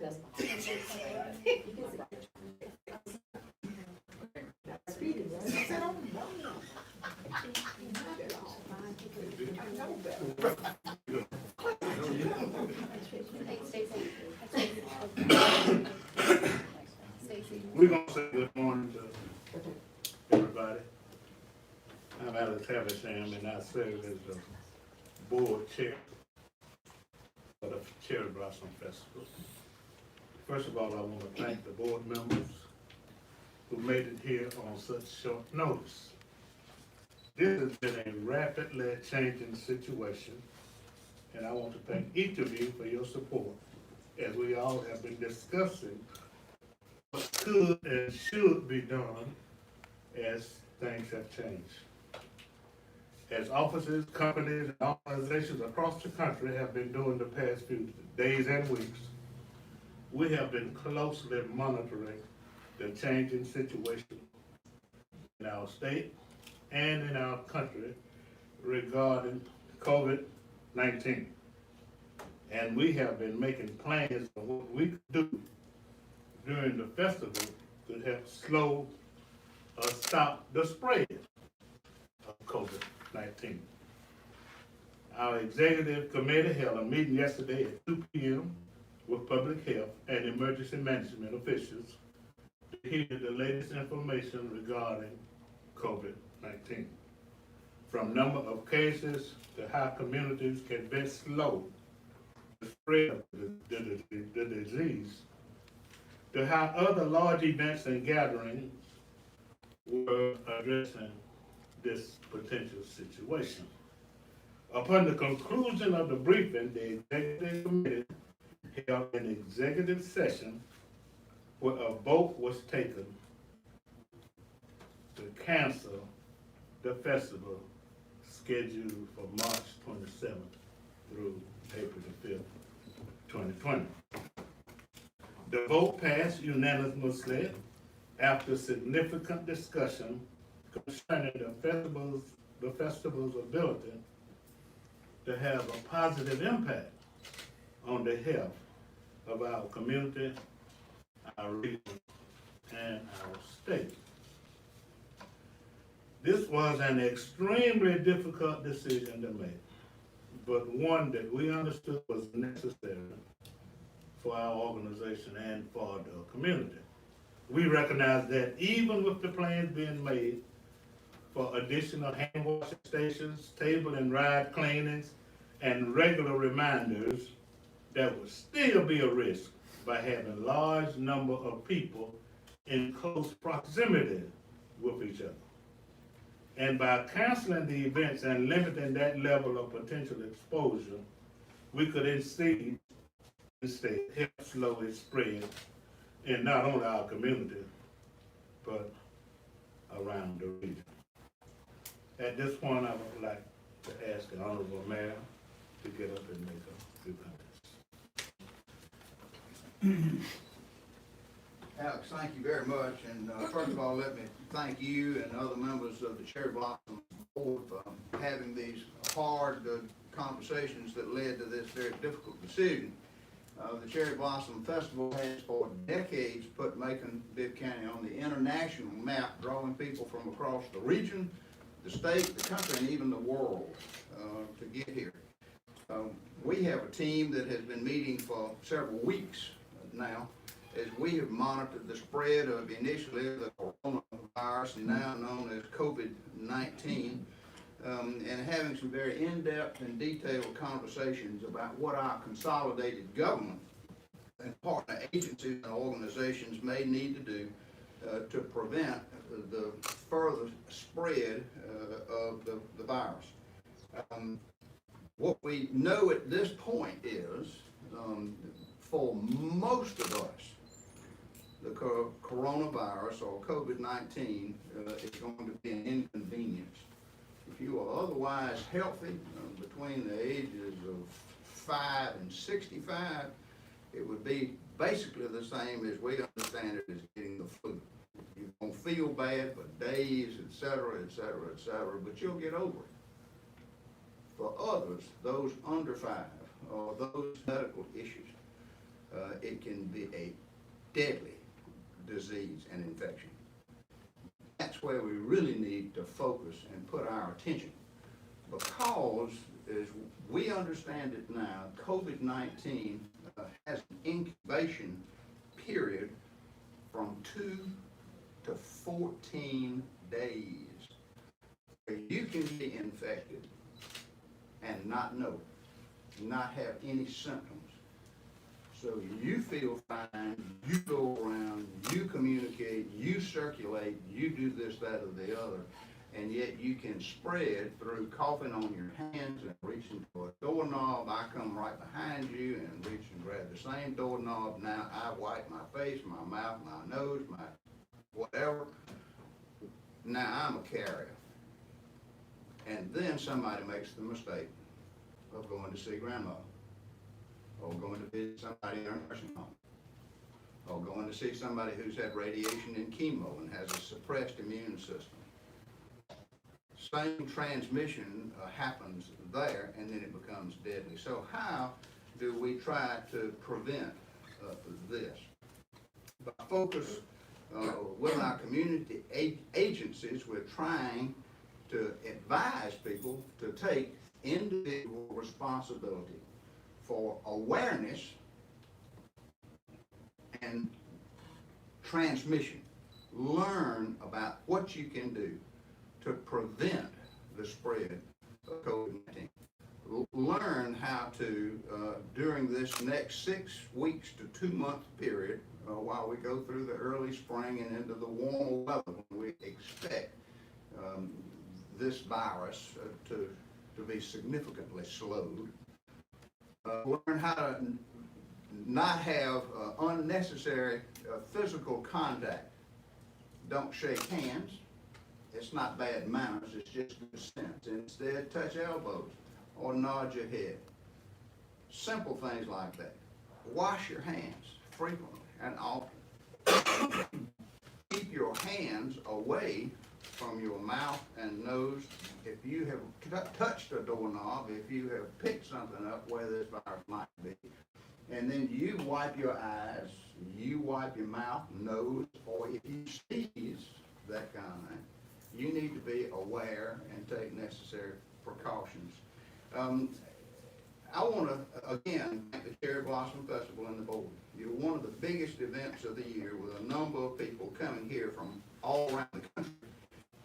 We're gonna say good morning to everybody. I'm Alex Havisham, and I serve as the board chair for the Cherry Blossom Festival. First of all, I want to thank the board members who made it here on such short notice. This has been a rapidly changing situation, and I want to thank each of you for your support as we all have been discussing what could and should be done as things have changed. As offices, companies, and organizations across the country have been doing the past few days and weeks, we have been closely monitoring the changing situation in our state and in our country regarding COVID-19. And we have been making plans for what we could do during the festival to help slow or stop the spread of COVID-19. Our executive committee held a meeting yesterday at 2 p.m. with public health and emergency management officials to hear the latest information regarding COVID-19. From number of cases to how communities can best slow the spread of the disease, to how other large events and gatherings were addressing this potential situation. Upon the conclusion of the briefing, the executive committee held an executive session where a vote was taken to cancel the festival scheduled for March 27th through April the 5th, 2020. The vote passed unanimously after significant discussion concerning the festival's ability to have a positive impact on the health of our community, our region, and our state. This was an extremely difficult decision to make, but one that we understood was necessary for our organization and for the community. We recognize that even with the plans being made for additional hand washing stations, table and ride cleanings, and regular reminders, there would still be a risk by having a large number of people in close proximity with each other. And by canceling the events and limiting that level of potential exposure, we could instead help slow its spread in not only our community, but around the region. At this point, I would like to ask the Honorable Mayor to get up and make a few comments. Alex, thank you very much. And first of all, let me thank you and other members of the Cherry Blossom Board for having these hard conversations that led to this very difficult decision. The Cherry Blossom Festival has for decades put Macon, Bibb County on the international map, drawing people from across the region, the state, the country, and even the world to get here. We have a team that has been meeting for several weeks now as we have monitored the spread of initially the coronavirus, now known as COVID-19, and having some very in-depth and detailed conversations about what our consolidated government and partner agencies and organizations may need to do to prevent the further spread of the virus. What we know at this point is, for most of us, the coronavirus or COVID-19 is going to be an inconvenience. If you are otherwise healthy, between the ages of 5 and 65, it would be basically the same as we understand it as getting the flu. You're going to feel bad for days, et cetera, but you'll get over it. For others, those under 5 or those medical issues, it can be a deadly disease and infection. That's where we really need to focus and put our attention, because as we understand it now, COVID-19 has an incubation period from 2 to 14 days. You can be infected and not know, not have any symptoms. So you feel fine, you go around, you communicate, you circulate, you do this, that, or the other, and yet you can spread through coughing on your hands and reaching for a doorknob. I come right behind you and reach and grab the same doorknob. Now I wipe my face, my mouth, my nose, my whatever. Now I'm a carrier. And then somebody makes the mistake of going to see grandma, or going to visit somebody in a nursing home, or going to see somebody who's had radiation and chemo and has a suppressed immune system. Same transmission happens there, and then it becomes deadly. So how do we try to prevent this? By focus with our community agencies, we're trying to advise people to take individual responsibility for awareness and transmission. Learn about what you can do to prevent the spread of COVID-19. Learn how to, during this next 6 weeks to 2 month period, while we go through the early spring and into the warmer weather, when we expect this virus to be significantly slowed. Learn how to not have unnecessary physical contact. Don't shake hands. It's not bad manners, it's just good sense. Instead, touch elbows or nod your head. Simple things like that. Wash your hands frequently and often. Keep your hands away from your mouth and nose. If you have touched a doorknob, if you have picked something up where this virus might be, and then you wipe your eyes, you wipe your mouth, nose, or if you sneeze, that kind of thing, you need to be aware and take necessary precautions. I want to, again, thank the Cherry Blossom Festival and the board. You're one of the biggest events of the year, with a number of people coming here from all around the country.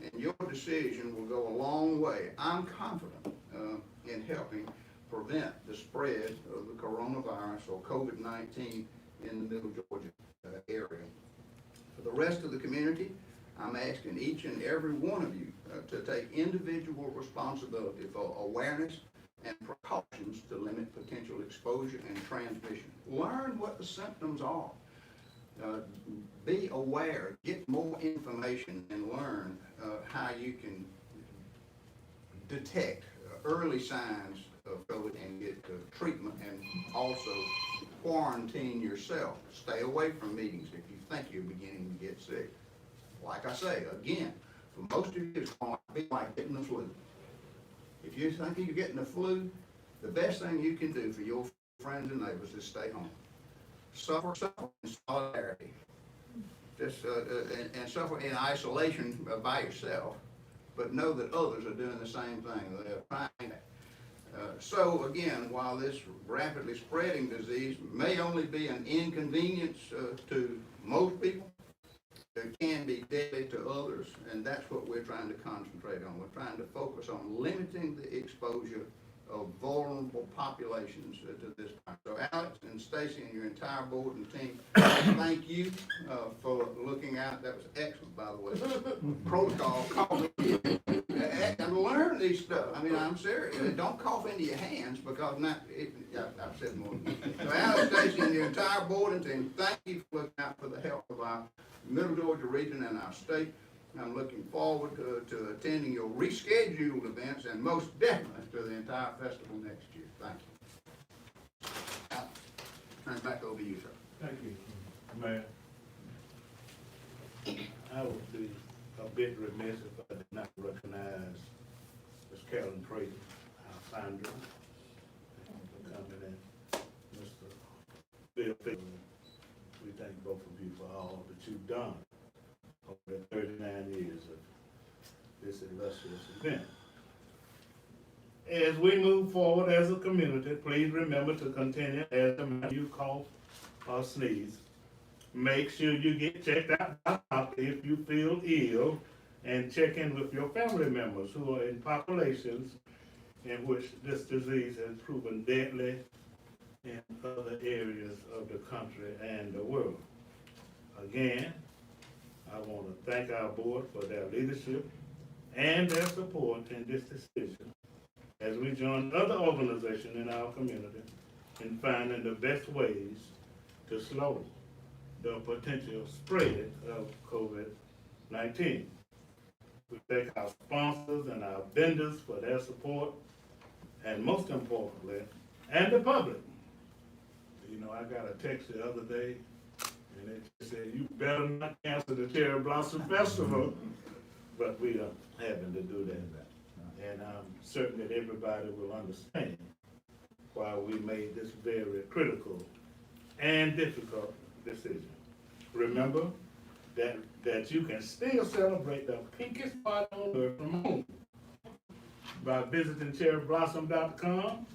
And your decision will go a long way, I'm confident, in helping prevent the spread of the coronavirus or COVID-19 in the Middle Georgia area. For the rest of the community, I'm asking each and every one of you to take individual responsibility for awareness and precautions to limit potential exposure and transmission. Learn what the symptoms are. Be aware, get more information, and learn how you can detect early signs of COVID and get treatment, and also quarantine yourself. Stay away from meetings if you think you're beginning to get sick. Like I say, again, for most of you, it's going to be like getting the flu. If you think you're getting the flu, the best thing you can do for your friends and neighbors is stay home. Suffer in solidarity. Just and suffer in isolation by yourself, but know that others are doing the same thing. They're trying. So again, while this rapidly spreading disease may only be an inconvenience to most people, it can be deadly to others, and that's what we're trying to concentrate on. We're trying to focus on limiting the exposure of vulnerable populations to this virus. So Alex and Stacy and your entire board and team, thank you for looking out. That was excellent, by the way. Protocol, and learn these stuff. I mean, I'm serious. Don't cough into your hands, because I've said more. So Alex, Stacy, and your entire board and team, thank you for looking out for the health of our Middle Georgia region and our state. I'm looking forward to attending your rescheduled events, and most definitely to the entire festival next year. Thank you. I'll turn it back over to you, sir. Thank you, Mayor. I would be a bit remiss if I did not recognize Ms. Carolyn Creighton, our founder, for coming in. Mr. Bill Fick, we thank both of you for all that you've done over the 39 years of this illustrious event. As we move forward as a community, please remember to continue as you cough or sneeze. Make sure you get checked out by a doctor if you feel ill, and check in with your family members who are in populations in which this disease has proven deadly in other areas of the country and the world. Again, I want to thank our board for their leadership and their support in this decision as we join other organizations in our community in finding the best ways to slow the potential spread of COVID-19. We thank our sponsors and our vendors for their support, and most importantly, and the public. You know, I got a text the other day, and it said, "You better not cancel the Cherry Blossom Festival," but we are having to do that. And I'm certain that everybody will understand why we made this very critical and difficult decision. Remember that you can still celebrate the pinkest part on earth from home by visiting cherryblossom.com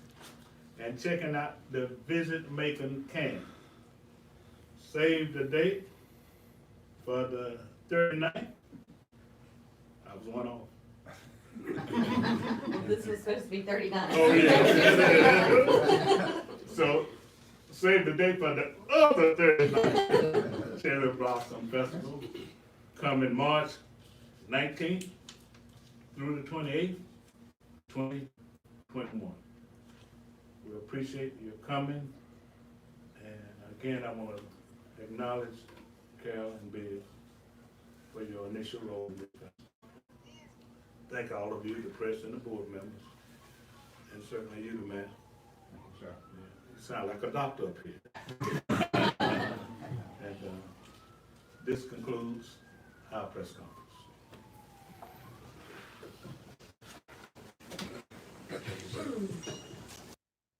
and checking out the Visit Macon camp. Save the date for the 39th. I was one off. This was supposed to be 39. Oh, yeah. So, save the date for the other 39th Cherry Blossom Festival, coming March 19th through the 28th, 2021. We appreciate your coming, and again, I want to acknowledge Carol and Bill for your initial role in this festival. Thank all of you, the press and the board members, and certainly you, the man. Thank you, sir. You sound like a doctor up here. And this concludes our press conference.